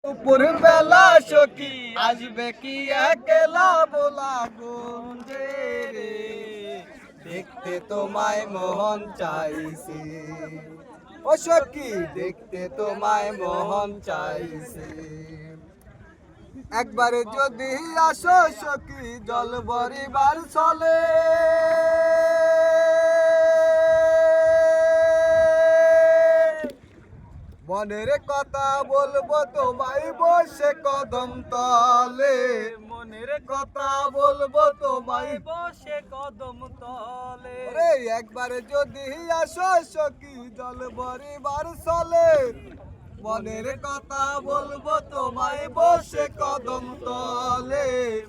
দুপুর বেলা সখী আসবে কি একলা বলা গুঞ্জে রে, দেখতে তোমায় মোহন চাইছে। ও সখী দেখতে তোমায় মোহন চাইছে। একবারে যদি আসো সখী জল ভরিবার চলে, মনের কথা বলবো তোমায় বসে কদম তলে, মনের কথা বলবো তোমায় বসে কদম তলে। রে। একবারে যদি আসো সখী জল ভরিবার চলে, মনের কথা বলবো তোমায় বসে কদম তলে,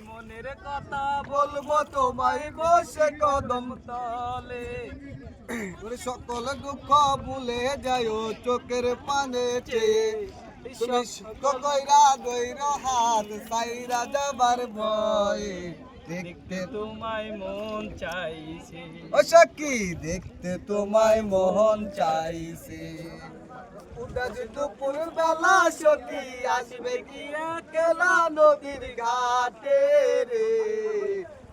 মনের কথা বলবো তোমায় বসে কদম তলে। ওরে সকল দুঃখ ভুলে যাও চোখের পানে চেয়ে, তুমি কইরা দইর হাত সাইরা যাবার ভয়ে, দেখতে তোমায় মন চাইছে। ও সখী দেখতে তোমায় মোহন চাইছে। উদাস দুপুর বেলা সখী আসবে কি একলা নদীর ঘাটে রে,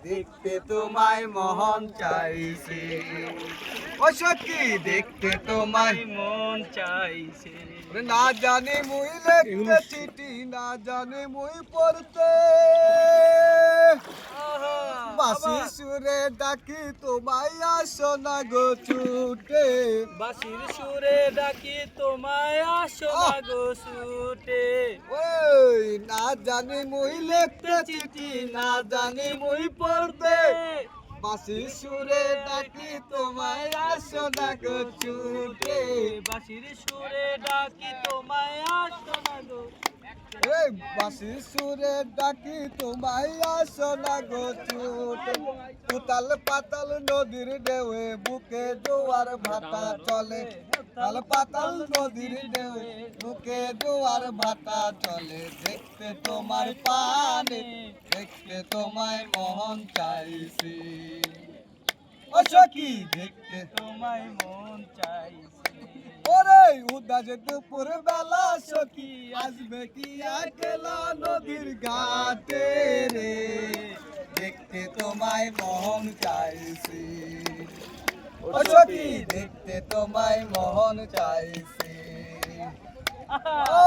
দেখতে তোমায় মোহন চাইছে। ও সখী দেখতে তোমায় মন চাইছে। না জানি মুই লিখতে চিঠি, না জানি মুই পড়তে, বাসি সুরে ডাকি তোমায় আসো না গো ছুটে, বাঁশির সুরে ডাকি তোমায় আসো না গো ছুটে। ওই না জানি মুই লিখতে চিঠি, না জানি মুই পড়তে, বাসি সুরে ডাকি তোমায় আসো না গো ছুটে। বাঁশির সুরে ডাকি তোমায় আসো না গো। এই বাসি সুরে ডাকি তোমায় আসো না গো ছুটে। উতাল পাতাল নদীর ঢেউয়ে বুকে জোয়ার ভাটা চলে, উতাল পাতাল নদীর ঢেউয়ে বুকে জোয়ার ভাটা চলে, দেখতে তোমার পানে দেখতে তোমায় মোহন চাইছি। ও সখী দেখতে তোমায় মন চাইছে। ওরে উদাস দুপুর বেলা সখী আসবে কি একলা নদীর ঘাটে রে, দেখতে তোমায় মোহন চাইছি। ও সখী দেখতে তোমায় মোহন চাইছি। ও